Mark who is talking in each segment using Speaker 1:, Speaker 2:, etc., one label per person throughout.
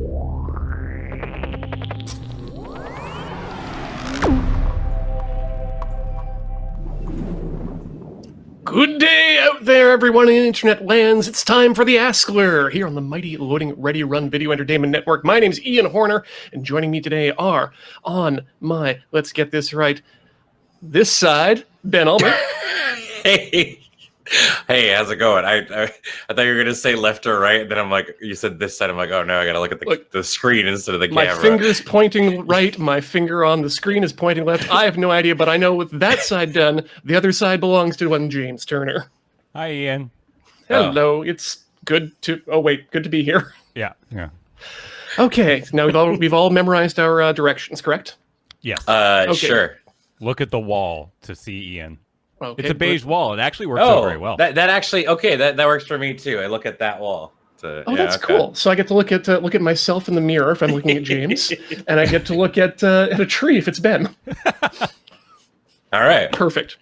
Speaker 1: Good day out there, everyone in internet lands. It's time for the askLRR here on the mighty Loading Ready Run Video Entertainment Network. My name's Ian Horner, and joining me today are on my, let's get this right, this side, Ben Ulmer.
Speaker 2: Hey, how's it going? I thought you were going to say left or right, and then I'm like, you said this side. I'm like, oh no, I got to look at the screen instead of the camera.
Speaker 1: My finger's pointing right, my finger on the screen is pointing left. I have no idea, but I know with that side done, the other side belongs to one James Turner.
Speaker 3: Hi, Ian.
Speaker 1: Hello, It's good to, good to be here.
Speaker 3: Yeah.
Speaker 1: Okay, now we've all memorized our directions, correct?
Speaker 3: Yes.
Speaker 1: Okay.
Speaker 2: Sure.
Speaker 3: Look at the wall to see Ian.
Speaker 1: Okay,
Speaker 3: it's a beige wall. It actually works out very well.
Speaker 2: That actually, okay, that works for me too. I look at that wall.
Speaker 1: That's cool. So I get to look at myself in the mirror if I'm looking at James, and I get to look at a tree if it's Ben.
Speaker 2: All right.
Speaker 1: Perfect.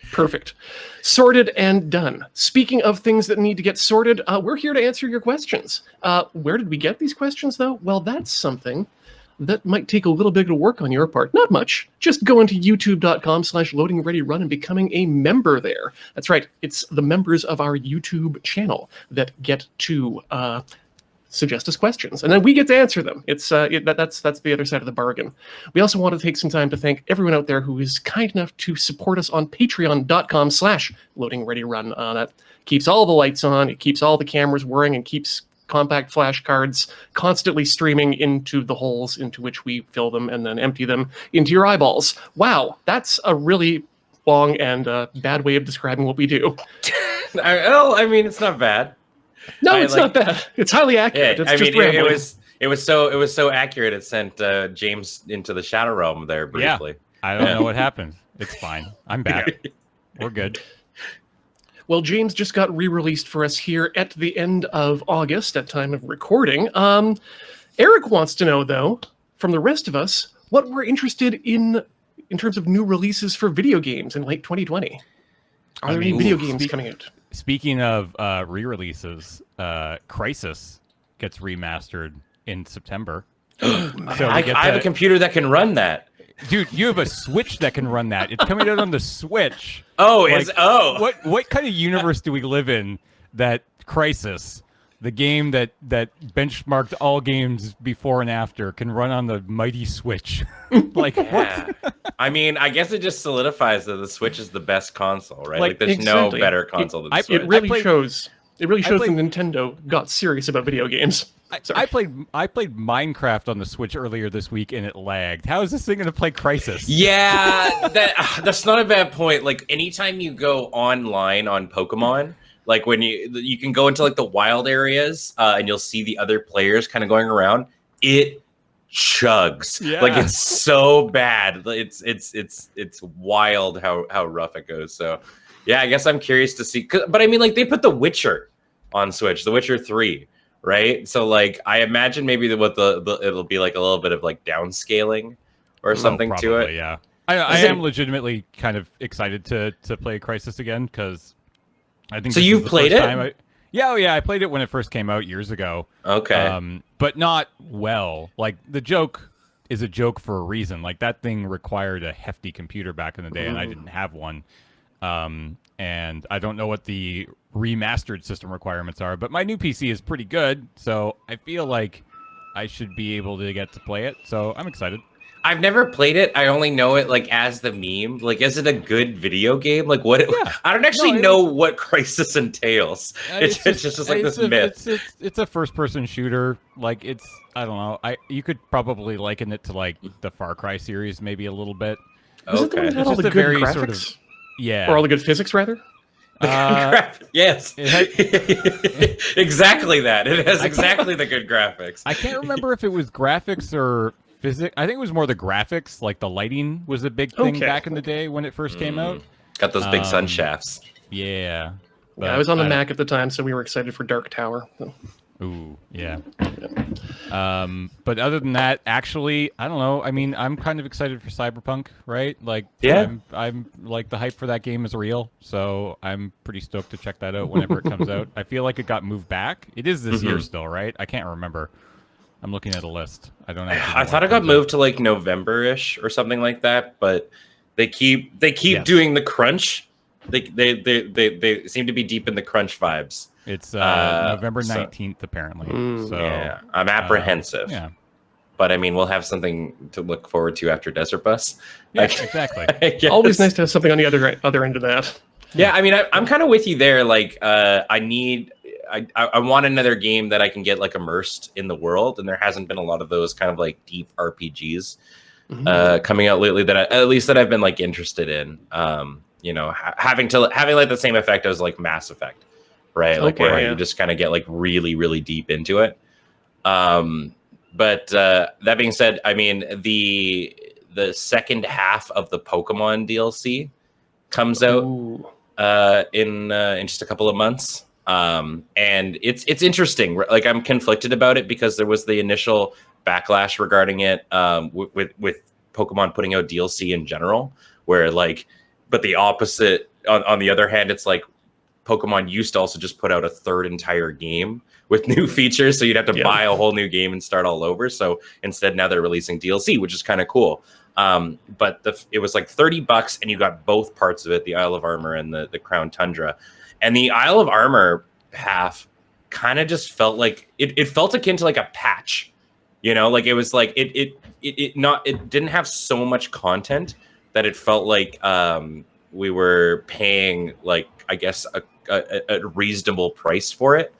Speaker 1: Sorted and done. Speaking of things that need to get sorted, we're here to answer your questions. Where did we get these questions, though? Well, that's something that might take a little bit of work on your part. Not much. Just go into youtube.com/loadingreadyrun and becoming a member there. That's right. It's the members of our YouTube channel that get to suggest us questions, and then we get to answer them. That's the other side of the bargain. We also want to take some time to thank everyone out there who is kind enough to support us on patreon.com/loadingreadyrun. That keeps all the lights on, it keeps all the cameras whirring, and keeps compact flash cards constantly streaming into the holes into which we fill them and then empty them into your eyeballs. Wow, that's a really long and bad way of describing what we do.
Speaker 2: I mean, it's not bad.
Speaker 1: No, it's not bad. It's highly accurate.
Speaker 2: Yeah, it was so accurate. It sent James into the shadow realm there briefly.
Speaker 3: Yeah, I don't know what happened. It's fine. I'm back. We're good.
Speaker 1: Well, James just got re-released for us here at the end of August at time of recording. Eric wants to know, though, from the rest of us, what we're interested in terms of new releases for video games in late 2020. Are there any video games coming out?
Speaker 3: Speaking of re-releases, Crysis gets remastered in September.
Speaker 2: So I have a computer that can run that.
Speaker 3: Dude, you have a Switch that can run that. It's coming out on the Switch. What kind of universe do we live in that Crysis, the game that benchmarked all games before and after, can run on the mighty Switch? What?
Speaker 2: I mean, I guess it just solidifies that the Switch is the best console, right?
Speaker 1: Like
Speaker 2: there's no better console than the Switch.
Speaker 1: It really shows that Nintendo got serious about video games.
Speaker 3: I played Minecraft on the Switch earlier this week and it lagged. How is this thing going to play Crysis?
Speaker 2: Yeah, that's not a bad point. Like anytime you go online on Pokemon, like when you can go into like the wild areas and you'll see the other players kind of going around, it chugs. Yeah. Like it's so bad. It's wild how rough it goes. So yeah, I guess I'm curious to see. But I mean, like they put The Witcher on Switch, The Witcher 3. Right, so like I imagine maybe it'll be like a little bit of like downscaling or something
Speaker 3: probably,
Speaker 2: to it.
Speaker 3: Yeah, I am legitimately kind of excited to play Crysis again because I think. So you've played it? I played it when it first came out years ago.
Speaker 2: Okay,
Speaker 3: but not well. Like the joke is a joke for a reason. Like that thing required a hefty computer back in the day, and I didn't have one. And I don't know what the remastered system requirements are, but my new PC is pretty good, so I feel like I should be able to get to play it. So I'm excited.
Speaker 2: I've never played it. I only know it like as the meme. Like, is it a good video game? Like, what? Yeah. I don't actually know what Crysis entails. It's just like this myth.
Speaker 3: It's a first-person shooter. Like, I don't know. You could probably liken it to like the Far Cry series, maybe a little bit.
Speaker 1: Is it the one that had all the good graphics? Sort of,
Speaker 3: yeah,
Speaker 1: or all the good physics, rather.
Speaker 2: Yes, exactly that. It has exactly the good graphics.
Speaker 3: I can't remember if it was graphics or physics. I think it was more the graphics. Like the lighting was a big thing back in the day when it first came out.
Speaker 2: Got those big sun shafts.
Speaker 3: Yeah.
Speaker 1: But I was on the Mac at the time, so we were excited for Dark Tower.
Speaker 3: Ooh, yeah. But other than that, actually, I don't know. I mean, I'm kind of excited for Cyberpunk, right? Like,
Speaker 2: yeah,
Speaker 3: I'm like the hype for that game is real, so I'm pretty stoked to check that out whenever it comes out. I feel like it got moved back. It is this year still, right? I can't remember. I'm looking at a list. I don't know.
Speaker 2: I thought it got moved to like November-ish or something like that, but they keep doing the crunch. They seem to be deep in the crunch vibes.
Speaker 3: It's November 19th, apparently. So
Speaker 2: yeah, I'm apprehensive.
Speaker 3: Yeah.
Speaker 2: But I mean, we'll have something to look forward to after Desert Bus.
Speaker 3: Yeah, exactly.
Speaker 1: Always nice to have something on the other end of that.
Speaker 2: Yeah, I mean, I'm kind of with you there. Like, I want another game that I can get like immersed in the world, and there hasn't been a lot of those kind of like deep RPGs coming out lately that that I've been like interested in. Having like the same effect as like Mass Effect, right? Like where you just kind of get like really, really deep into it. But that being said, I mean, the second half of the Pokemon DLC comes out in just a couple of months. And it's interesting. Like, I'm conflicted about it because there was the initial backlash regarding it with Pokemon putting out DLC in general, where like, but the opposite on the other hand, it's like Pokemon used to also just put out a third entire game with new features, so you'd have to buy a whole new game and start all over. So instead, now they're releasing DLC, which is kind of cool. But it was like $30, and you got both parts of it: the Isle of Armor and the Crown Tundra. And the Isle of Armor half kind of just felt like it felt akin to like a patch, like it was like it didn't have so much content that it felt like we were paying like, I guess, a reasonable price for it.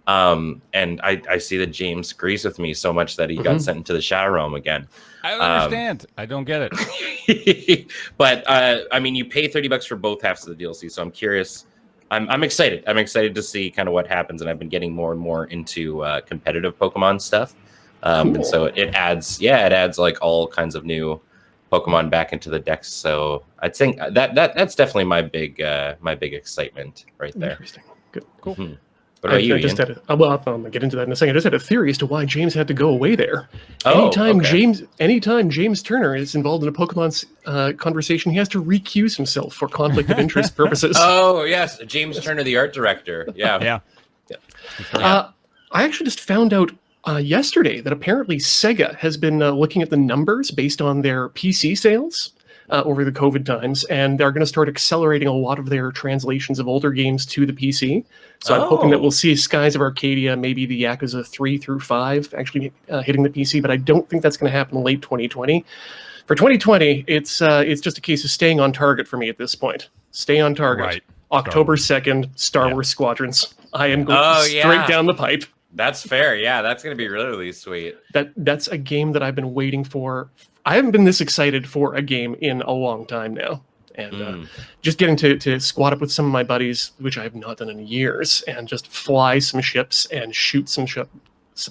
Speaker 2: And I see that James agrees with me so much that he got sent into the Shadow Realm again.
Speaker 3: I don't understand. I don't get it.
Speaker 2: But I mean, you pay $30 for both halves of the DLC, so I'm curious. I'm excited. I'm excited to see kind of what happens, and I've been getting more and more into competitive Pokemon stuff.
Speaker 1: Cool.
Speaker 2: And so it adds like all kinds of new Pokemon back into the decks. So I think that's definitely my big excitement right there.
Speaker 1: Interesting. Good.
Speaker 2: Cool. Mm-hmm. What about you, Ian?
Speaker 1: I'm going to get into that in a second. I just had a theory as to why James had to go away there. Anytime James Turner is involved in a Pokemon conversation, he has to recuse himself for conflict of interest purposes.
Speaker 2: Oh, yes. James Turner, the art director. Yeah.
Speaker 1: I actually just found out yesterday that apparently Sega has been looking at the numbers based on their PC sales over the COVID times, and they're going to start accelerating a lot of their translations of older games to the PC. So I'm hoping that we'll see Skies of Arcadia, maybe the Yakuza 3 through 5 actually hitting the PC, but I don't think that's going to happen late 2020. For 2020, it's just a case of staying on target for me at this point. Stay on target.
Speaker 3: Right.
Speaker 1: October 2nd, Star Wars Squadrons. I am going straight down the pipe.
Speaker 2: That's fair. Yeah, that's going to be really, really sweet.
Speaker 1: That's a game that I've been waiting for. I haven't been this excited for a game in a long time now. And just getting to squat up with some of my buddies, which I have not done in years, and just fly some ships and shoot some stuff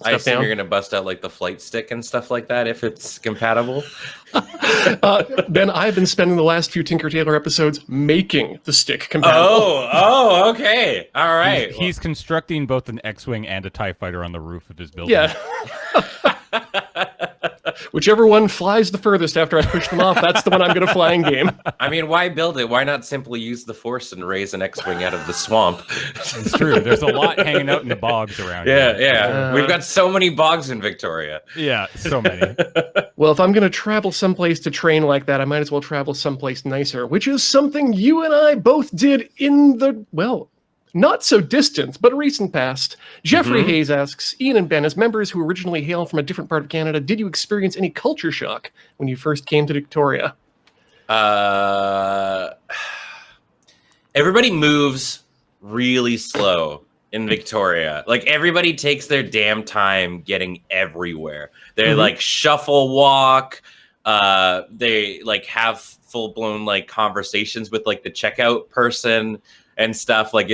Speaker 2: I assume
Speaker 1: down.
Speaker 2: You're going to bust out like the flight stick and stuff like that if it's compatible.
Speaker 1: Ben, I've been spending the last few Tinker Tailor episodes making the stick compatible.
Speaker 2: Oh, okay. All right.
Speaker 3: He's constructing both an X-Wing and a TIE fighter on the roof of his building.
Speaker 1: Yeah. Whichever one flies the furthest after I push them off, that's the one I'm going to fly in game.
Speaker 2: I mean, why build it? Why not simply use the Force and raise an X-Wing out of the swamp?
Speaker 3: It's true. There's a lot hanging out in the bogs around here.
Speaker 2: Yeah. We've got so many bogs in Victoria.
Speaker 3: Yeah, so many.
Speaker 1: Well, if I'm going to travel someplace to train like that, I might as well travel someplace nicer, which is something you and I both did in the, not so distant, but recent past. Jeffrey Hayes asks, Ian and Ben, as members who originally hail from a different part of Canada, did you experience any culture shock when you first came to Victoria?
Speaker 2: Everybody moves really slow in Victoria. Like, everybody takes their damn time getting everywhere. They like shuffle walk. They like have full-blown like conversations with like the checkout person and stuff. Like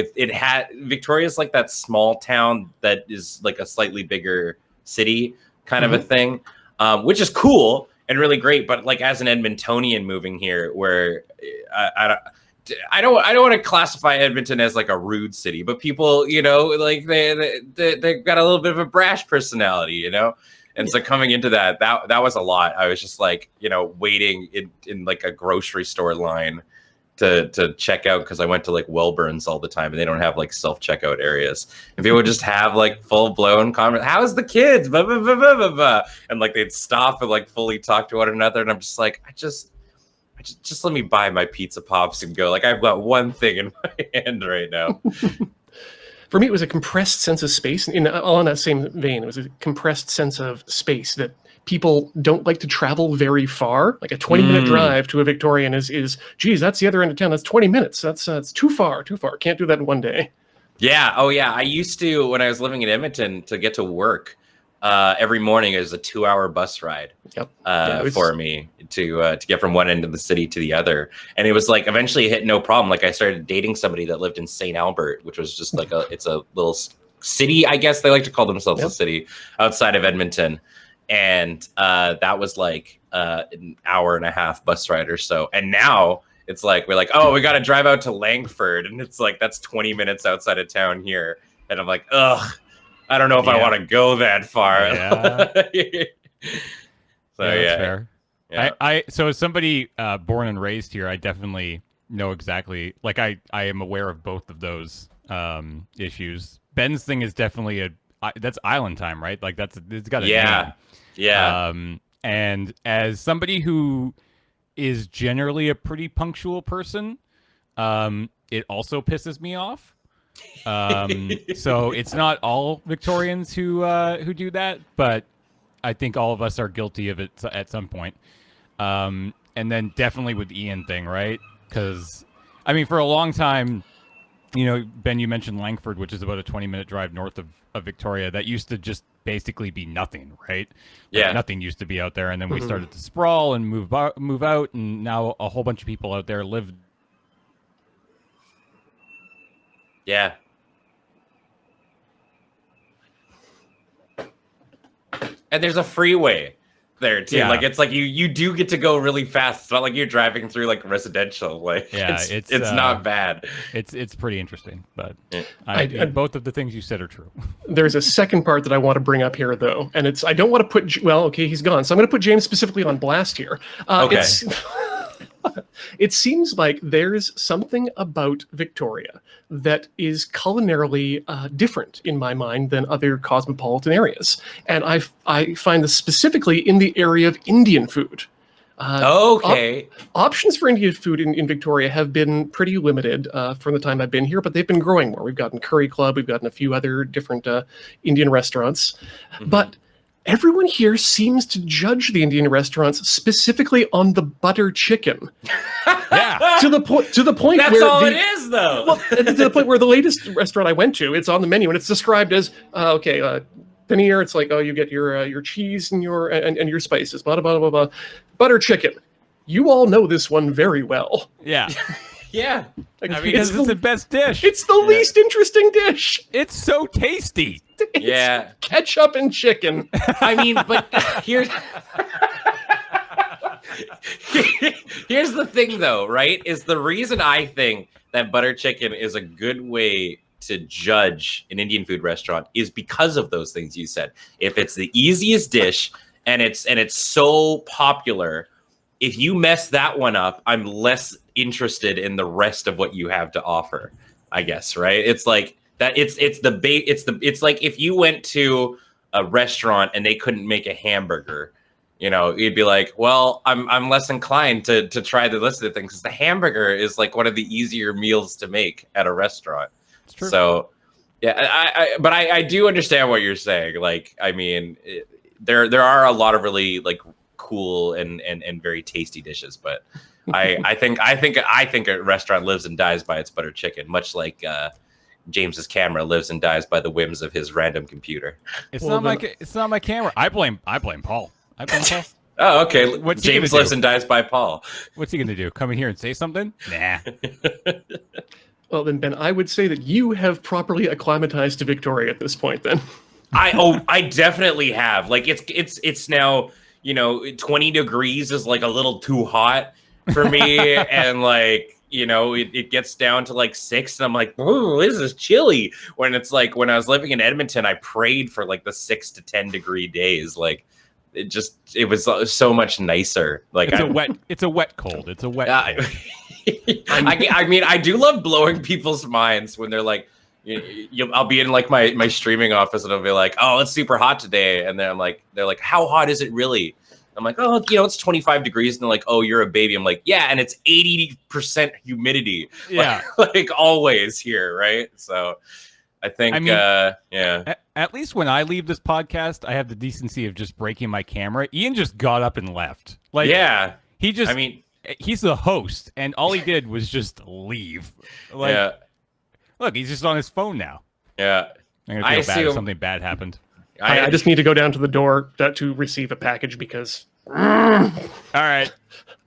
Speaker 2: Victoria's like that small town that is like a slightly bigger city kind of a thing, which is cool and really great. But like, as an Edmontonian moving here, where I don't want to classify Edmonton as like a rude city, but people, like they've got a little bit of a brash personality, And so coming into that was a lot. I was just like, waiting in like a grocery store line to check out because I went to like Wellburns all the time and they don't have like self-checkout areas. And people would just have like full-blown comment, how's the kids? Blah, blah, blah, blah, blah, blah. And like they'd stop and like fully talk to one another. And I'm just like, just let me buy my pizza pops and go. Like I've got one thing in my hand right now.
Speaker 1: For me, it was a compressed sense of space. All in that same vein, it was a compressed sense of space that people don't like to travel very far. Like a 20-minute drive to a Victorian is, geez, that's the other end of town. That's 20 minutes. That's too far. Can't do that in one day.
Speaker 2: Yeah. Oh, yeah. I used to, when I was living in Edmonton, to get to work every morning, it was a 2-hour bus ride for me to get from one end of the city to the other. And it was like, eventually it hit no problem. Like I started dating somebody that lived in St. Albert, which was just like it's a little city, I guess they like to call themselves a city outside of Edmonton. And that was like an hour and a half bus ride or so. And now it's like, we're like, oh, we got to drive out to Langford. And it's like, that's 20 minutes outside of town here. And I'm like, ugh, I don't know if I want to go that far.
Speaker 3: Yeah.
Speaker 2: So,
Speaker 3: that's fair.
Speaker 2: Yeah.
Speaker 3: So as somebody born and raised here, I definitely know exactly, like I am aware of both of those issues. Ben's thing is definitely that's island time, right? Like it's got a name.
Speaker 2: Yeah.
Speaker 3: And as somebody who is generally a pretty punctual person, it also pisses me off. So it's not all Victorians who do that, but I think all of us are guilty of it at some point. And then definitely with Ian thing, right? Because I mean, for a long time, Ben, you mentioned Langford, which is about a 20-minute drive north of Victoria. That used to just basically be nothing, right?
Speaker 2: Yeah.
Speaker 3: Like nothing used to be out there, and then we started to sprawl and move out, and now a whole bunch of people out there live.
Speaker 2: Yeah. And there's a freeway there too.
Speaker 3: Yeah.
Speaker 2: Like it's like you do get to go really fast. It's not like you're driving through like residential. Like it's not bad.
Speaker 3: It's pretty interesting, but
Speaker 1: I
Speaker 3: both of the things you said are true.
Speaker 1: There's a second part that I want to bring up here, though, and I don't want to put. Well, okay, he's gone, so I'm going to put James specifically on blast here.
Speaker 2: Okay.
Speaker 1: It seems like there's something about Victoria that is culinarily different in my mind than other cosmopolitan areas. And I find this specifically in the area of Indian food. Options for Indian food in Victoria have been pretty limited from the time I've been here, but they've been growing more. We've gotten Curry Club, we've gotten a few other different Indian restaurants. But everyone here seems to judge the Indian restaurants specifically on the butter chicken.
Speaker 3: Yeah.
Speaker 1: To the point
Speaker 2: That's
Speaker 1: where
Speaker 2: all it is, though.
Speaker 1: Well, to the point where the latest restaurant I went to, it's on the menu and it's described as paneer. It's like, oh, you get your cheese and your spices, blah blah blah blah. Butter chicken. You all know this one very well.
Speaker 3: Yeah.
Speaker 2: Yeah.
Speaker 1: Like,
Speaker 3: I mean, it's the best dish.
Speaker 1: It's the least interesting dish.
Speaker 3: It's so tasty.
Speaker 1: It's ketchup and chicken.
Speaker 2: I mean, but here's the thing, though, right? Is the reason I think that butter chicken is a good way to judge an Indian food restaurant is because of those things you said. If it's the easiest dish and it's so popular, if you mess that one up, I'm less interested in the rest of what you have to offer, I guess, right? It's like that. It's like if you went to a restaurant and they couldn't make a hamburger, you'd be like, well, I'm less inclined to try the list of things because the hamburger is like one of the easier meals to make at a restaurant.
Speaker 3: It's true.
Speaker 2: So, yeah, but I do understand what you're saying. Like, I mean, there are a lot of really like cool and very tasty dishes, but I think a restaurant lives and dies by its butter chicken, much like James's camera lives and dies by the whims of his random computer.
Speaker 3: It's not my camera. I blame Paul.
Speaker 2: Oh, okay.
Speaker 3: What's he
Speaker 2: James
Speaker 3: gonna
Speaker 2: lives
Speaker 3: do?
Speaker 2: and dies by Paul.
Speaker 3: What's he gonna do? Come in here and say something? Nah.
Speaker 1: Well, then, Ben, I would say that you have properly acclimatized to Victoria at this point. Then,
Speaker 2: I definitely have. Like, it's now 20 degrees is like a little too hot for me, and like it gets down to like 6, and I'm like, oh, this is chilly. When it's like when I was living in Edmonton, I prayed for like the 6 to 10 degree days. Like it was so much nicer. Like
Speaker 3: it's a wet cold. It's a wet cold.
Speaker 2: I mean, I do love blowing people's minds when they're like, I'll be in like my streaming office and I'll be like, oh, it's super hot today. And then they're like, how hot is it really? I'm like, oh, it's 25 degrees. And they're like, oh, you're a baby. I'm like, yeah. And it's 80% humidity.
Speaker 3: Yeah.
Speaker 2: Like always here. Right. So I think, yeah.
Speaker 3: At least when I leave this podcast, I have the decency of just breaking my camera. Ian just got up and left. Like,
Speaker 2: yeah.
Speaker 3: He's the host, and all he did was just leave. Like,
Speaker 2: yeah.
Speaker 3: Look, he's just on his phone now.
Speaker 2: Yeah.
Speaker 3: I'm gonna feel bad if something bad happened.
Speaker 1: I just need to go down to the door to receive a package because.
Speaker 3: All right.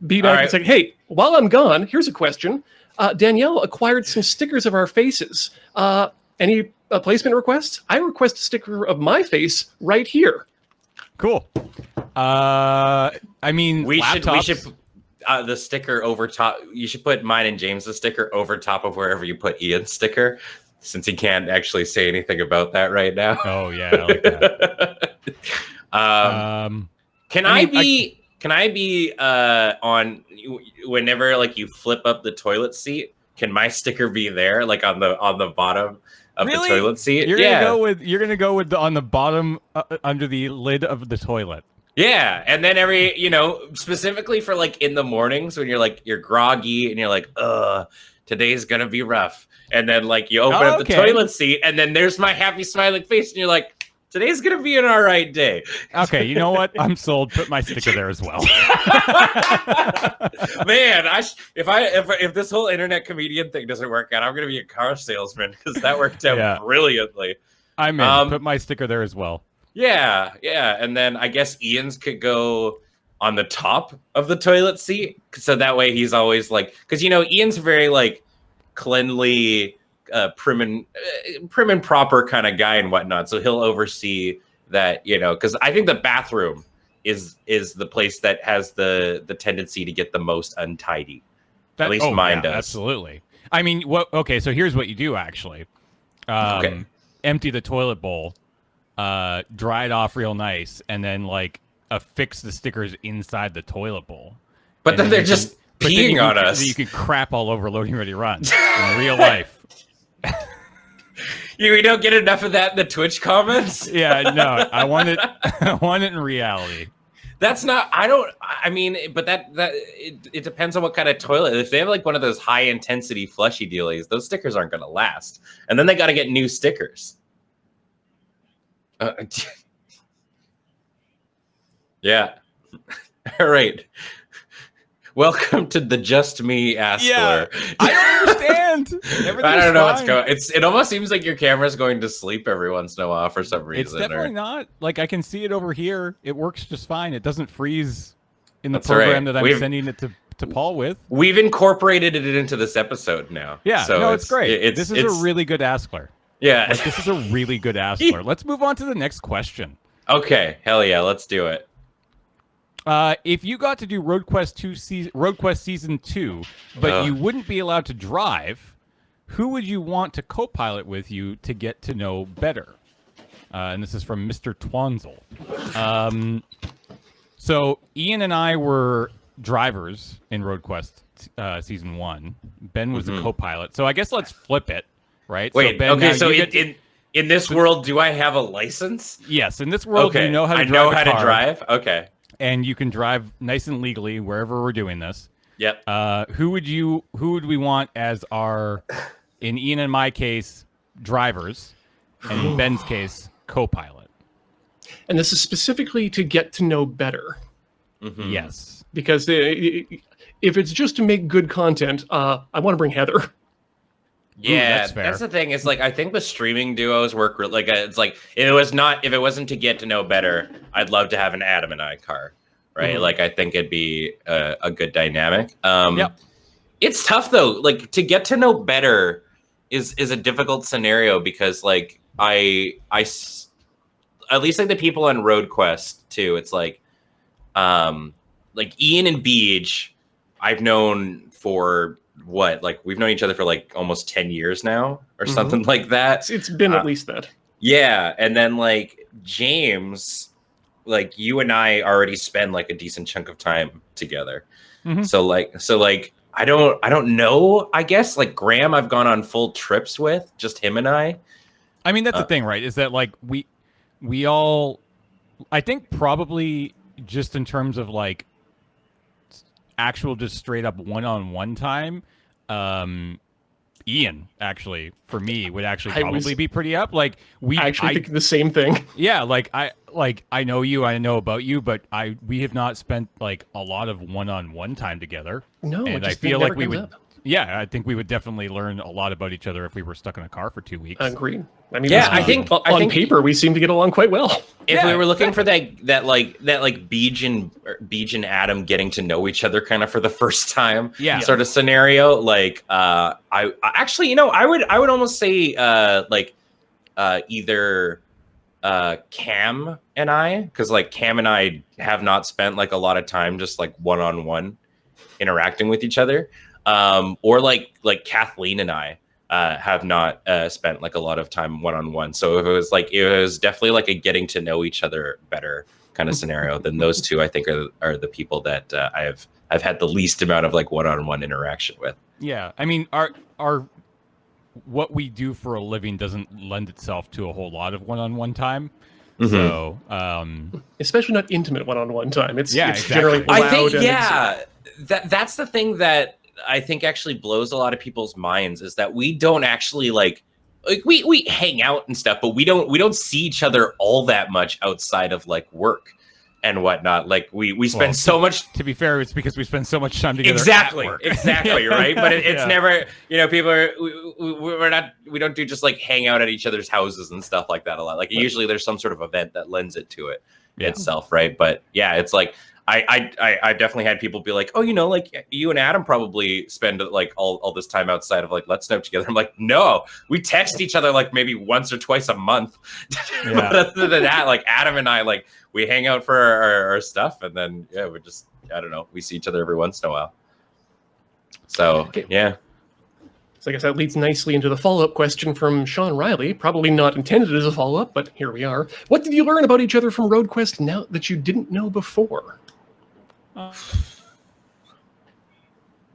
Speaker 1: Be back and say, hey, while I'm gone, here's a question. Danielle acquired some stickers of our faces. Any placement requests? I request a sticker of my face right here.
Speaker 3: Cool. I mean,
Speaker 2: we should the sticker over top. You should put mine and James' sticker over top of wherever you put Ian's sticker, since he can't actually say anything about that right now.
Speaker 3: Oh yeah, I like that.
Speaker 2: Can I be on whenever like you flip up the toilet seat? Can my sticker be there, like on the bottom of the toilet seat?
Speaker 3: You're gonna go with on the bottom under the lid of the toilet.
Speaker 2: Yeah, and then specifically for like in the mornings when you're groggy and you're like, today's gonna be rough. And then like you open up the toilet seat and then there's my happy smiling face and you're like, today's gonna be an all right day.
Speaker 3: Okay, you know what? I'm sold. Put my sticker there as well.
Speaker 2: Man, if this whole internet comedian thing doesn't work out, I'm gonna be a car salesman because that worked out brilliantly.
Speaker 3: I'm in. Put my sticker there as well.
Speaker 2: Yeah, and then I guess Ian's could go on the top of the toilet seat, so that way he's always like, because Ian's very like cleanly, prim and proper kind of guy and whatnot, so he'll oversee that, because I think the bathroom is the place that has the tendency to get the most untidy. At least mine does.
Speaker 3: Absolutely. I mean, okay, so here's what you do actually. Empty the toilet bowl. Dry it off real nice, and then like affix the stickers inside the toilet bowl.
Speaker 2: But then they're just peeing on us.
Speaker 3: You can crap all over Loading Ready Run in real life.
Speaker 2: We don't get enough of that in the Twitch comments.
Speaker 3: Yeah, no, I want it. I want it in reality.
Speaker 2: That's not. But it depends on what kind of toilet. If they have like one of those high intensity flushy dealies, those stickers aren't going to last, and then they got to get new stickers. Yeah. All right. Welcome to the Just Me askLRR.
Speaker 3: Yeah, I don't understand.
Speaker 2: I don't know what's going. It almost seems like your camera's going to sleep every once in a while for some reason.
Speaker 3: It's definitely not. Like I can see it over here. It works just fine. It doesn't freeze in the program that I'm sending it to Paul with.
Speaker 2: We've incorporated it into this episode now.
Speaker 3: Yeah, so no, it's great. This is a really good askLRR.
Speaker 2: Yeah.
Speaker 3: Like, this is a really good askLRR. Let's move on to the next question.
Speaker 2: Okay. Hell yeah. Let's do it.
Speaker 3: If you got to do Road Quest Season 2, but you wouldn't be allowed to drive, who would you want to co-pilot with you to get to know better? And this is from Mr. Twanzel. So Ian and I were drivers in Road Quest Season 1. Ben was the co-pilot. So I guess let's flip it. Right.
Speaker 2: Wait.
Speaker 3: So Ben,
Speaker 2: okay. So in this world, do I have a license?
Speaker 3: Yes. In this world, you know how to drive.
Speaker 2: I know how to drive. Okay.
Speaker 3: And you can drive nice and legally wherever we're doing this.
Speaker 2: Yep.
Speaker 3: Who would we want as our, in Ian and my case, drivers, and in Ben's case, co-pilot?
Speaker 1: And this is specifically to get to know better.
Speaker 2: Mm-hmm.
Speaker 3: Yes.
Speaker 1: Because if it's just to make good content, I want to bring Heather.
Speaker 2: Yeah,
Speaker 3: that's fair.
Speaker 2: That's the thing. It's like I think the streaming duos work like it's like if it wasn't to get to know better, I'd love to have an Adam and I car, right?
Speaker 1: Mm-hmm.
Speaker 2: Like I think it'd be a good dynamic. It's tough though. Like to get to know better is a difficult scenario because like I at least like the people on Road Quest too. It's like Ian and Beej, I've known for. We've known each other for like almost 10 years now or something like that.
Speaker 1: It's been at least that.
Speaker 2: Yeah. And then like James, like you and I already spend like a decent chunk of time together. So I don't know. I guess like Graham, I've gone on full trips with, just him and I.
Speaker 3: I mean, that's the thing, right? Is that like we all, I think probably just in terms of like actual just straight up one-on-one time, Ian actually for me would actually probably be pretty up. Like
Speaker 1: I thinking the same thing.
Speaker 3: Yeah, like I know you, I know about you, but we have not spent like a lot of one-on-one time together.
Speaker 1: No,
Speaker 3: and I feel like we would. Yeah, I think we would definitely learn a lot about each other if we were stuck in a car for 2 weeks.
Speaker 1: Agreed. I mean,
Speaker 2: yeah, I think
Speaker 1: on paper we seem to get along quite well.
Speaker 2: If we were looking for that Beej and Adam getting to know each other kind of for the first time, sort of scenario, like I actually, you know, I would almost say either Cam and I, because like Cam and I have not spent like a lot of time just like one-on-one interacting with each other. Or like Kathleen and I have not spent like a lot of time one-on-one. So if it was definitely like a getting to know each other better kind of scenario, then those two I think are the people that I've had the least amount of like one-on-one interaction with.
Speaker 3: Yeah, I mean our what we do for a living doesn't lend itself to a whole lot of one-on-one time. Mm-hmm. So
Speaker 1: especially not intimate one-on-one time. It's
Speaker 3: exactly.
Speaker 1: Generally loud.
Speaker 2: I think that's the thing that I think actually blows a lot of people's minds, is that we don't actually like we hang out and stuff, but we don't see each other all that much outside of like work and whatnot. Like we spend so much.
Speaker 3: To be fair, it's because we spend so much time together.
Speaker 2: Exactly,
Speaker 3: at work.
Speaker 2: Exactly, right. But it's never, you know, people are we don't do just like hang out at each other's houses and stuff like that a lot. Like usually there's some sort of event that lends it to it itself, right? But yeah, it's like. I definitely had people be like, oh, you know, like you and Adam probably spend like all this time outside of like Let's Know together. I'm like, no, we text each other like maybe once or twice a month. But other than that, like Adam and I, like we hang out for our stuff, and then we just, I don't know, we see each other every once in a while. So yeah.
Speaker 1: So I guess that leads nicely into the follow-up question from Sean Riley. Probably not intended as a follow-up, but here we are. What did you learn about each other from RoadQuest now that you didn't know before?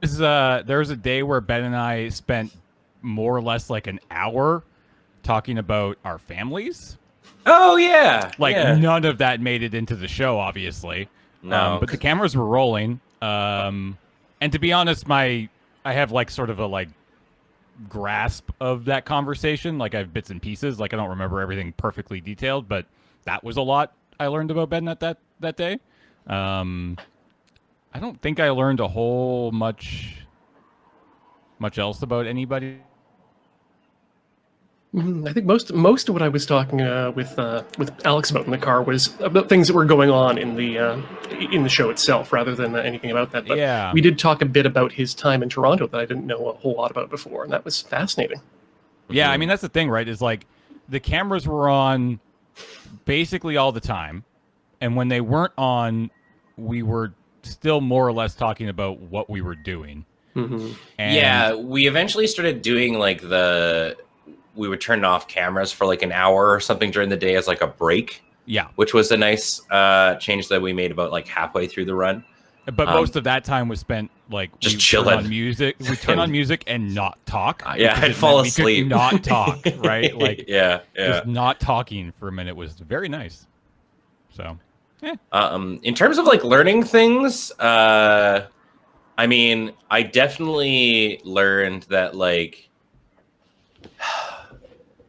Speaker 3: There was a day where Ben and I spent more or less like an hour talking about our families.
Speaker 2: Oh yeah,
Speaker 3: none of that made it into the show, obviously.
Speaker 2: No,
Speaker 3: but the cameras were rolling. And to be honest, I have like sort of a like grasp of that conversation. Like I have bits and pieces. Like I don't remember everything perfectly detailed, but that was a lot I learned about Ben at that day. I don't think I learned a whole much else about anybody.
Speaker 1: I think most of what I was talking with Alex about in the car was about things that were going on in the show itself, rather than anything about that. But we did talk a bit about his time in Toronto that I didn't know a whole lot about before, and that was fascinating.
Speaker 3: Yeah, I mean that's the thing, right? Is like the cameras were on basically all the time, and when they weren't on, we were still more or less talking about what we were doing.
Speaker 1: Mm-hmm.
Speaker 2: And we eventually started doing like we would turn off cameras for like an hour or something during the day as like a break. Yeah. Which was a nice change that we made about like halfway through the run.
Speaker 3: But most of that time was spent like
Speaker 2: just chilling
Speaker 3: on music. We turn on music and not talk.
Speaker 2: I'd fall asleep.
Speaker 3: We could not talk, right? Like
Speaker 2: yeah.
Speaker 3: Just not talking for a minute was very nice. So
Speaker 2: in terms of like learning things, I mean, I definitely learned that like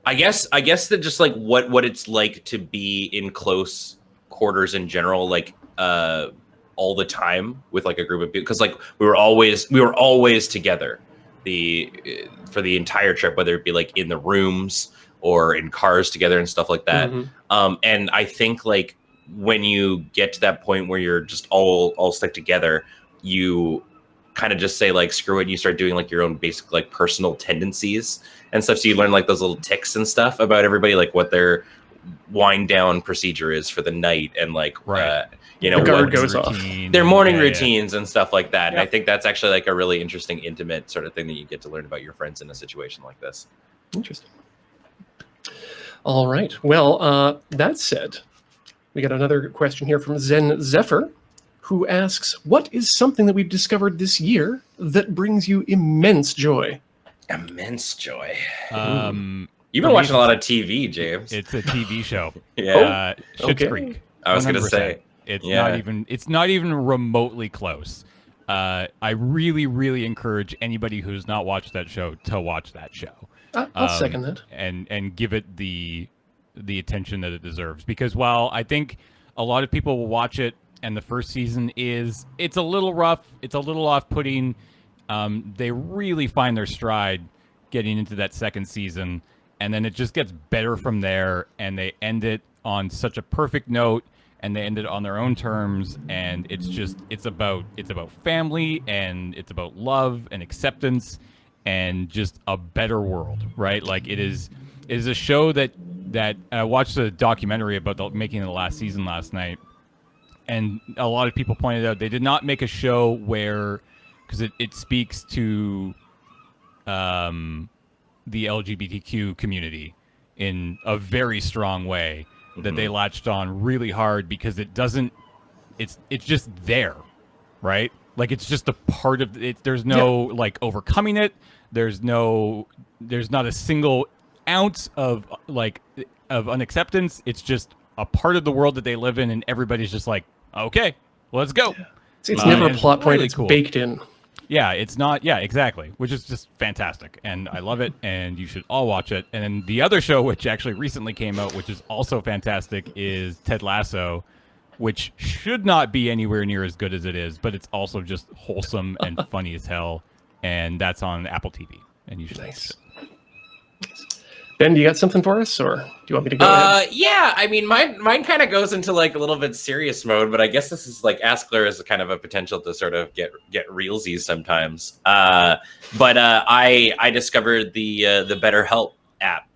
Speaker 2: I guess that just like what it's like to be in close quarters in general, like all the time with like a group of people, because like we were always together for the entire trip, whether it be like in the rooms or in cars together and stuff like that. Mm-hmm. And I think like when you get to that point where you're just all stuck together, you kind of just say like screw it, and you start doing like your own basic like personal tendencies and stuff. So you learn like those little ticks and stuff about everybody, like what their wind down procedure is for the night, and like you know,
Speaker 1: the guard goes off,
Speaker 2: their morning routines and stuff like that. And I think that's actually like a really interesting, intimate sort of thing that you get to learn about your friends in a situation like this.
Speaker 1: Interesting. All right. Well, that said, we got another question here from Zen Zephyr, who asks, what is something that we've discovered this year that brings you immense joy?
Speaker 2: Immense joy.
Speaker 3: You've
Speaker 2: been watching a lot of TV, James.
Speaker 3: It's a TV show.
Speaker 2: Yeah.
Speaker 3: Schitt's Creek.
Speaker 2: I was gonna
Speaker 3: 100%.
Speaker 2: say
Speaker 3: It's not even remotely close. I really encourage anybody who's not watched that show to watch that show.
Speaker 1: I'll second that.
Speaker 3: And give it the attention that it deserves. Because while I think a lot of people will watch it, and the first season it's a little rough, it's a little off-putting. They really find their stride getting into that second season, and then it just gets better from there, and they end it on such a perfect note, and they end it on their own terms, and it's about family, and it's about love and acceptance and just a better world, right? Like it is a show that I watched a documentary about the making of the last season last night, and a lot of people pointed out they did not make a show where, because it speaks to the LGBTQ community in a very strong way, that they latched on really hard, because it's just there, right? Like it's just a part of it. There's no like overcoming it. There's not a single ounce of unacceptance. It's just a part of the world that they live in, and everybody's just like, okay, let's go.
Speaker 1: It's never a plot point.
Speaker 3: Really
Speaker 1: It's
Speaker 3: cool.
Speaker 1: baked in.
Speaker 3: Yeah, it's not. Yeah, exactly. Which is just fantastic, and I love it, and you should all watch it. And then the other show, which actually recently came out, which is also fantastic, is Ted Lasso, which should not be anywhere near as good as it is, but it's also just wholesome and funny as hell, and that's on Apple TV, and you should watch it.
Speaker 1: Ben, do you got something for us, or do you want me to go ahead?
Speaker 2: Yeah, I mean, mine kind of goes into like a little bit serious mode, but I guess this is like askLRR is kind of a potential to sort of get realsies sometimes. But I discovered the BetterHelp app,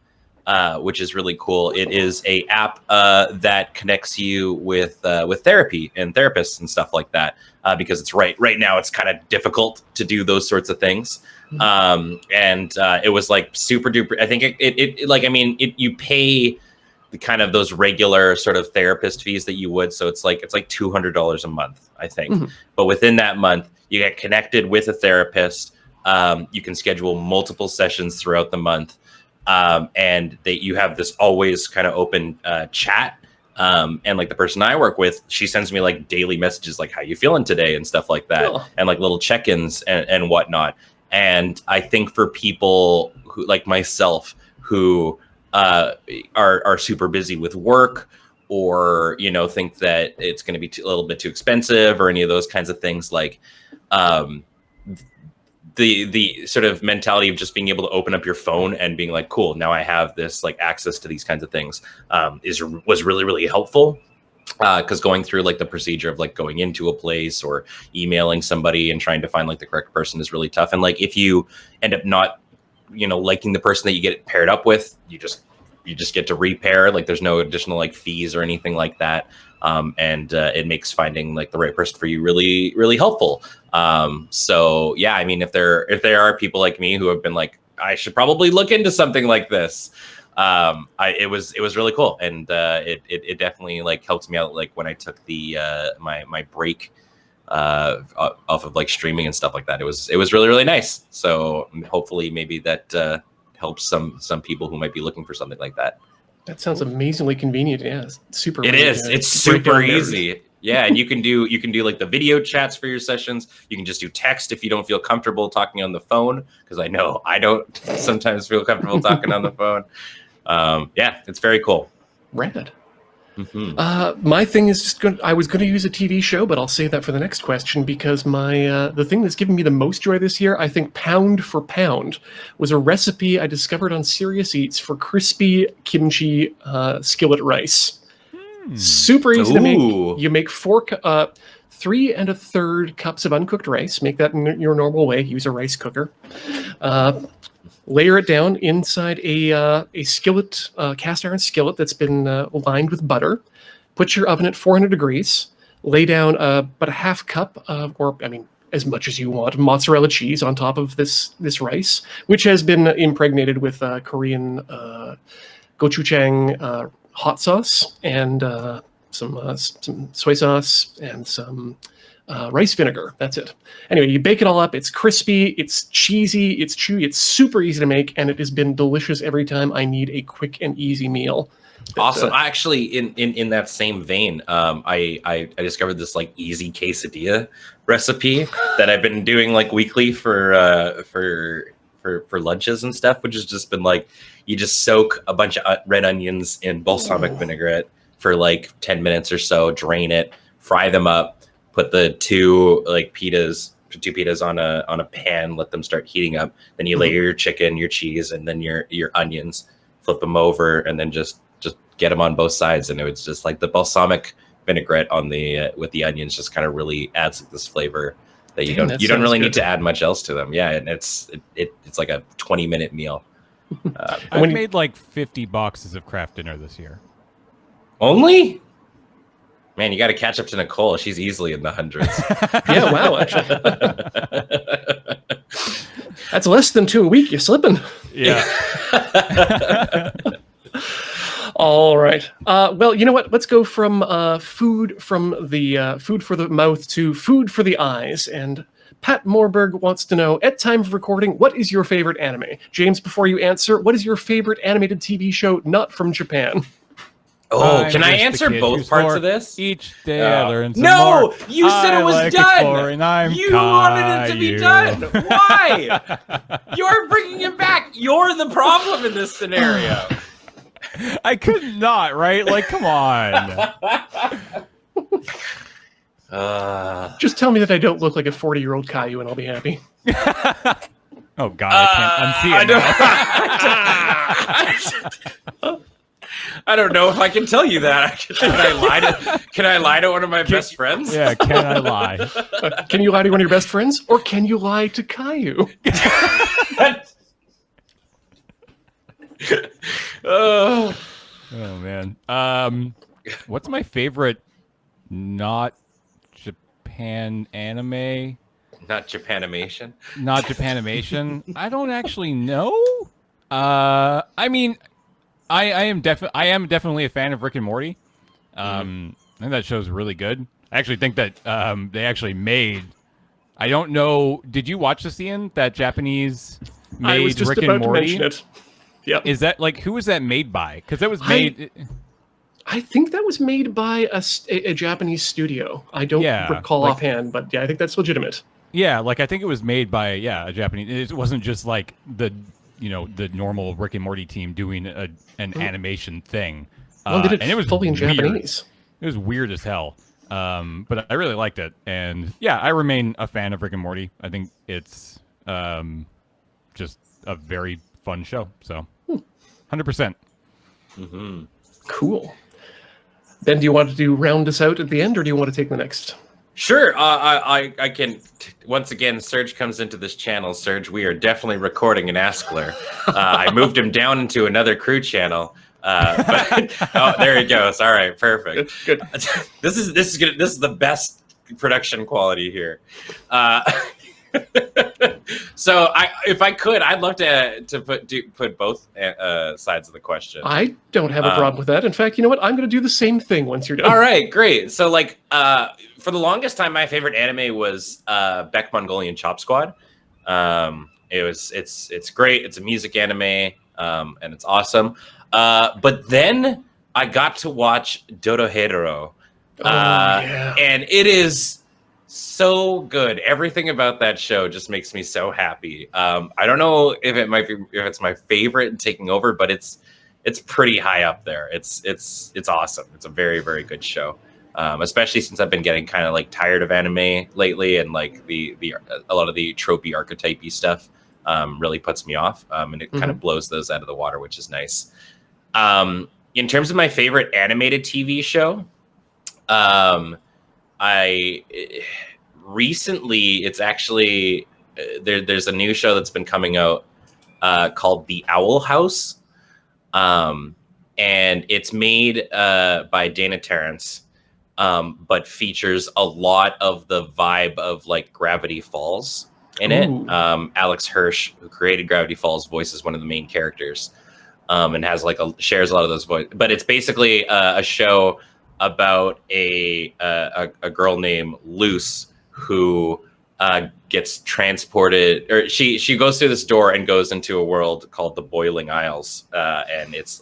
Speaker 2: which is really cool. It is a app that connects you with therapy and therapists and stuff like that, because it's right now it's kind of difficult to do those sorts of things. And it was like super duper. I think you pay the kind of those regular sort of therapist fees that you would. So it's like $200 a month, I think. But within that month, you get connected with a therapist. You can schedule multiple sessions throughout the month. And you have this always kind of open chat. And like the person I work with, she sends me like daily messages, like, how you feeling today and stuff like that. Cool. And like little check-ins and whatnot. And I think for people who like myself, who are super busy with work, or, think that it's going to be a little bit too expensive, or any of those kinds of things, like the sort of mentality of just being able to open up your phone and being like, cool, now I have this like access to these kinds of things, was really, really helpful. Because going through like the procedure of like going into a place or emailing somebody and trying to find like the correct person is really tough. And like if you end up not, liking the person that you get paired up with, you just get to repair. Like there's no additional like fees or anything like that. And it makes finding like the right person for you really, really helpful. So yeah, I mean, if there are people like me who have been like, I should probably look into something like this. It was really cool, and it definitely like helped me out, like when I took the my break off of like streaming and stuff like that. It was really, really nice. So hopefully maybe that helps some people who might be looking for something like that.
Speaker 1: That sounds amazingly convenient. Yeah, it's super.
Speaker 2: It is. It's super easy. Yeah, and you can do like the video chats for your sessions. You can just do text if you don't feel comfortable talking on the phone, because I know I don't sometimes feel comfortable talking on the phone. Yeah, it's very cool.
Speaker 1: Rad. My thing is just I was going to use a TV show, but I'll save that for the next question, because the thing that's given me the most joy this year, I think pound for pound, was a recipe I discovered on Serious Eats for crispy kimchi skillet rice. Super easy to make. You make 3 1/3 cups of uncooked rice. Make that in your normal way. Use a rice cooker. Layer it down inside a skillet, cast iron skillet that's been lined with butter. Put your oven at 400 degrees. Lay down about a half cup as much as you want, mozzarella cheese on top of this rice, which has been impregnated with Korean gochujang hot sauce and some soy sauce, and some rice vinegar. That's it. Anyway, you bake it all up. It's crispy, it's cheesy, it's chewy, it's super easy to make, and it has been delicious every time I need a quick and easy meal.
Speaker 2: Awesome. I actually, in that same vein, I discovered this like easy quesadilla recipe that I've been doing like weekly for lunches and stuff, which has just been like, you just soak a bunch of red onions in balsamic vinaigrette for like 10 minutes or so, drain it, fry them up, put the two pitas on a pan, let them start heating up. Then you layer your chicken, your cheese, and then your onions, flip them over, and then just get them on both sides. And it was just like the balsamic vinaigrette on the with the onions just kind of really adds this flavor that you don't really need to add much else to them. Yeah, and it's like a 20-minute meal.
Speaker 3: I've made like 50 boxes of craft dinner this year.
Speaker 2: Only? Man, you got to catch up to Nicole. She's easily in the hundreds.
Speaker 1: Yeah, wow, actually. That's less than 2 a week. You're slipping.
Speaker 3: Yeah.
Speaker 1: All right. Well, you know what? Let's go from food for the mouth to food for the eyes. And Pat Morberg wants to know, at time of recording, what is your favorite anime? James, before you answer, what is your favorite animated TV show not from Japan?
Speaker 2: Oh, can I answer both parts of this?
Speaker 3: Each day I learn some
Speaker 2: No,
Speaker 3: more.
Speaker 2: you said it was
Speaker 3: like
Speaker 2: done. You wanted it to be done. Why? You're bringing it back. You're the problem in this scenario.
Speaker 3: I could not, right? Like, come on.
Speaker 1: Just tell me that I don't look like a 40-year-old Caillou and I'll be happy.
Speaker 3: Oh, God, I can't unsee it.
Speaker 2: I don't know if I can tell you that. Can I lie to one of my best friends?
Speaker 3: Yeah, can I lie?
Speaker 1: Can you lie to one of your best friends? Or can you lie to Caillou?
Speaker 2: Oh
Speaker 3: man. What's my favorite not Japan anime?
Speaker 2: Not Japanimation.
Speaker 3: Not Japanimation. I don't actually know. I mean, I am definitely a fan of Rick and Morty. I think that show's really good. I actually think that they actually made. I don't know. Did you watch this, Ian? That Japanese made
Speaker 1: I was just
Speaker 3: Rick
Speaker 1: about
Speaker 3: and Morty.
Speaker 1: to mention it. Yep.
Speaker 3: Is that like, who was that made by? Because that was made.
Speaker 1: I think that was made by a Japanese studio. I don't recall offhand, but yeah, I think that's legitimate.
Speaker 3: Yeah, like I think it was made by a Japanese. It wasn't just like the normal Rick and Morty team doing an animation thing.
Speaker 1: Well, did it,
Speaker 3: and it was
Speaker 1: fully in
Speaker 3: weird.
Speaker 1: Japanese.
Speaker 3: It was weird as hell. But I really liked it, and yeah, I remain a fan of Rick and Morty. I think it's just a very fun show. So, 100%.
Speaker 1: Cool. Ben, do you want to round us out at the end, or do you want to take the next?
Speaker 2: Sure. I can. Once again, Serge comes into this channel. Serge, we are definitely recording an askLRR. I moved him down into another crew channel. But, oh, there he goes. All right, perfect.
Speaker 1: Good.
Speaker 2: This is the best production quality here. So if I could, I'd love to put both sides of the question.
Speaker 1: I don't have a problem with that. In fact, you know what? I'm going to do the same thing once you're done.
Speaker 2: All right, great. So like for the longest time, my favorite anime was Beck Mongolian Chop Squad. It's great. It's a music anime, and it's awesome. But then I got to watch Dorohedoro. And it is so good. Everything about that show just makes me so happy. I don't know if it's my favorite and taking over, but it's pretty high up there. It's awesome. It's a very, very good show. Especially since I've been getting kind of like tired of anime lately, and like a lot of the tropey archetypey stuff really puts me off. And it kind of blows those out of the water, which is nice. In terms of my favorite animated TV show, recently it's actually there's a new show that's been coming out called The Owl House, and it's made by Dana Terrence, but features a lot of the vibe of like Gravity Falls in it. Alex Hirsch, who created Gravity Falls, voices one of the main characters, and has shares a lot of those voices. But it's basically a show about a girl named Luce who gets transported, or she goes through this door and goes into a world called the Boiling Isles, and it's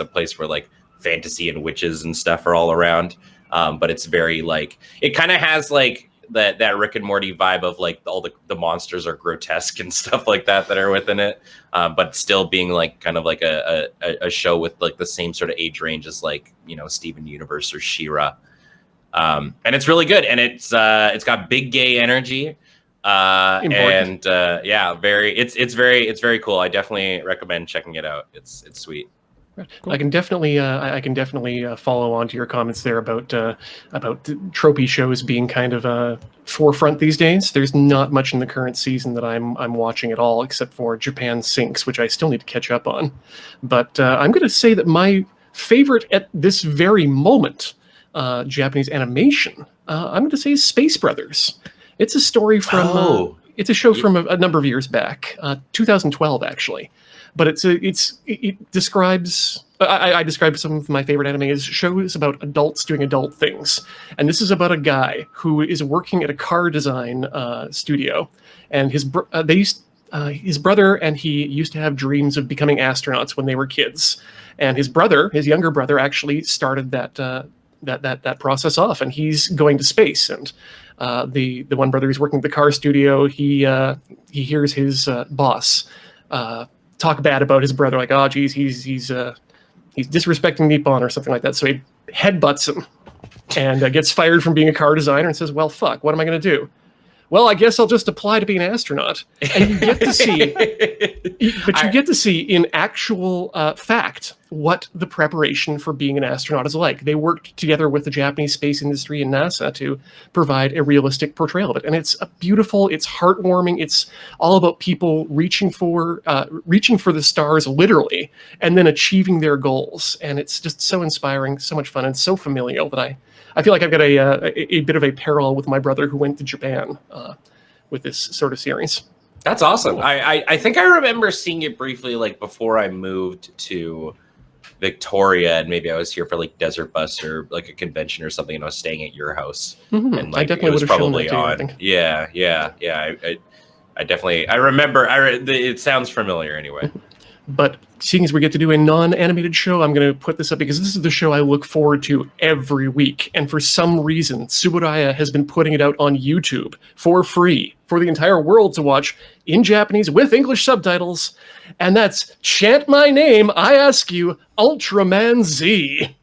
Speaker 2: a place where like fantasy and witches and stuff are all around. But it's very like, it kind of has like that Rick and Morty vibe of like all the monsters are grotesque and stuff like that are within it, but still being like kind of like a show with like the same sort of age range as like, you know, Steven Universe or She-Ra. And it's really good, and it's got big gay energy, and it's very cool. I definitely recommend checking it out. It's sweet.
Speaker 1: Cool. I can definitely follow on to your comments there about tropey shows being kind of forefront these days. There's not much in the current season that I'm watching at all, except for Japan Sinks, which I still need to catch up on. But I'm going to say that my favorite at this very moment, Japanese animation, I'm going to say is Space Brothers. It's a story from it's a show from a number of years back, 2012 actually. But it describes, I describe some of my favorite anime as shows about adults doing adult things. And this is about a guy who is working at a car design studio. And his brother and he used to have dreams of becoming astronauts when they were kids. And his younger brother, actually started that process off. And he's going to space. And the one brother who's working at the car studio, he hears his boss talk bad about his brother, like, oh geez, he's disrespecting Nippon or something like that. So he headbutts him and gets fired from being a car designer and says, well, fuck, what am I going to do? Well, I guess I'll just apply to be an astronaut. And you get to see, you get to see in actual fact what the preparation for being an astronaut is like. They worked together with the Japanese space industry and NASA to provide a realistic portrayal of it. And it's beautiful, it's heartwarming, it's all about people reaching for the stars, literally, and then achieving their goals. And it's just so inspiring, so much fun, and so familial that I feel like I've got a bit of a parallel with my brother who went to Japan with this sort of series.
Speaker 2: That's awesome.
Speaker 1: Cool.
Speaker 2: I think I remember seeing it briefly, like before I moved to Victoria, and maybe I was here for like Desert Bus or like a convention or something, and I was staying at your house.
Speaker 1: Mm-hmm.
Speaker 2: And like,
Speaker 1: I definitely would have shown that to you, I think.
Speaker 2: Yeah. I definitely, I remember. It sounds familiar anyway.
Speaker 1: But seeing as we get to do a non-animated show, I'm going to put this up because this is the show I look forward to every week. And for some reason, Tsuburaya has been putting it out on YouTube for free for the entire world to watch in Japanese with English subtitles. And that's Chant My Name, I Ask You, Ultraman Z.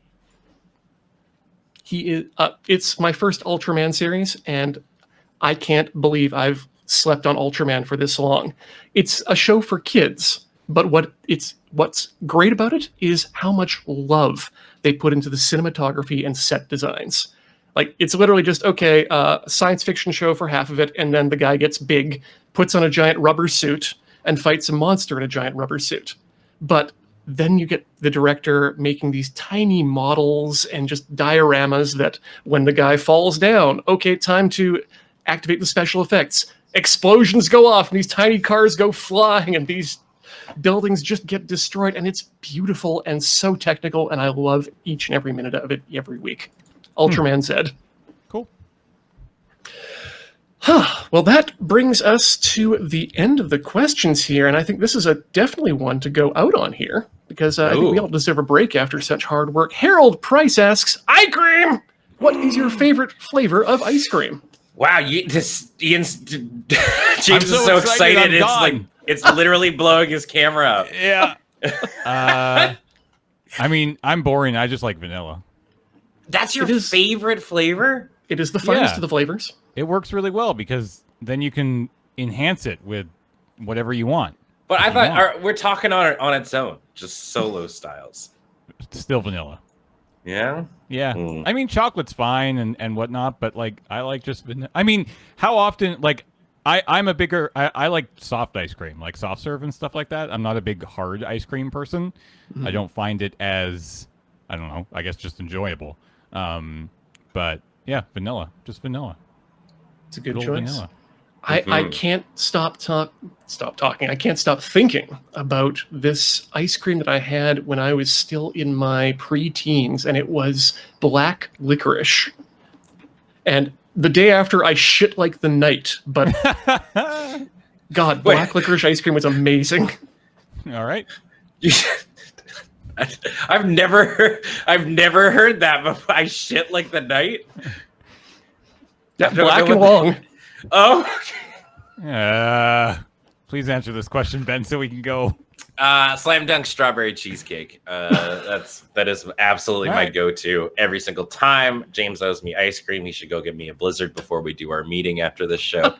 Speaker 1: It's my first Ultraman series, and I can't believe I've slept on Ultraman for this long. It's a show for kids. But what's great about it is how much love they put into the cinematography and set designs. Like, it's literally just, okay, a science fiction show for half of it, and then the guy gets big, puts on a giant rubber suit, and fights a monster in a giant rubber suit. But then you get the director making these tiny models and just dioramas that when the guy falls down, okay, time to activate the special effects. Explosions go off, and these tiny cars go flying, and these buildings just get destroyed, and it's beautiful and so technical, and I love each and every minute of it every week. Ultraman Z.
Speaker 3: Cool.
Speaker 1: Well, that brings us to the end of the questions here, and I think this is definitely one to go out on here, because I think we all deserve a break after such hard work. Harold Price asks, ice cream! What is your favorite flavor of ice cream?
Speaker 2: Wow, James is
Speaker 3: so
Speaker 2: excited. It's like, it's literally blowing his camera up.
Speaker 3: Yeah. I mean, I'm boring. I just like vanilla.
Speaker 2: That's your favorite flavor?
Speaker 1: It is the finest of the flavors.
Speaker 3: It works really well because then you can enhance it with whatever you want.
Speaker 2: But I thought we're talking on its own, just solo styles.
Speaker 3: Still vanilla.
Speaker 2: Yeah?
Speaker 3: Yeah. I mean, chocolate's fine and whatnot, but like, I like just vanilla. I mean, how often, like, I'm a bigger, I like soft ice cream, like soft serve and stuff like that. I'm not a big hard ice cream person. I don't find it as, I don't know, I guess just enjoyable. But yeah, vanilla, just vanilla.
Speaker 1: It's a good choice.
Speaker 3: Vanilla.
Speaker 1: I can't stop talking. I can't stop thinking about this ice cream that I had when I was still in my pre-teens, and it was black licorice. And the day after, I shit like the night. But God, black licorice ice cream was amazing.
Speaker 3: All right.
Speaker 2: I've never heard that before. I shit like the night.
Speaker 1: Yeah, black and long.
Speaker 2: Oh.
Speaker 3: Please answer this question, Ben, so we can go.
Speaker 2: Slam dunk strawberry cheesecake. That is absolutely my go-to every single time. James owes me ice cream. He should go get me a Blizzard before we do our meeting after this show.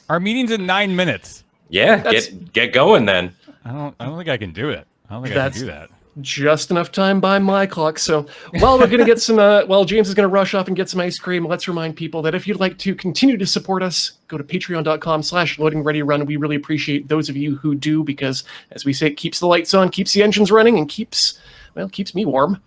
Speaker 3: Our meeting's in 9 minutes.
Speaker 2: Yeah, get going then.
Speaker 3: I don't think I can do it. I don't think I can do that.
Speaker 1: Just enough time by my clock. So while we're going to get some, while James is going to rush off and get some ice cream, let's remind people that if you'd like to continue to support us, go to patreon.com/loadingreadyrun. We really appreciate those of you who do, because as we say, it keeps the lights on, keeps the engines running, and keeps me warm.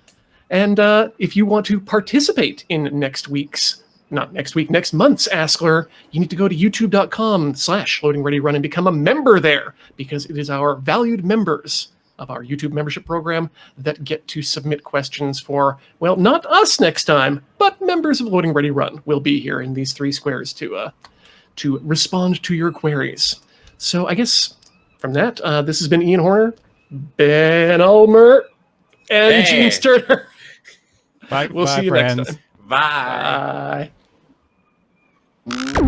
Speaker 1: And if you want to participate in next month's askLRR, you need to go to youtube.com/loadingreadyrun and become a member there, because it is our valued members of our YouTube membership program that get to submit questions for, well, not us next time, but members of Loading Ready Run will be here in these 3 squares to respond to your queries. So I guess from that, this has been Ian Horner, Ben Ulmer, and James Turner.
Speaker 3: Bye.
Speaker 1: We'll see you
Speaker 3: friends.
Speaker 1: next time.
Speaker 2: Bye.
Speaker 1: Bye.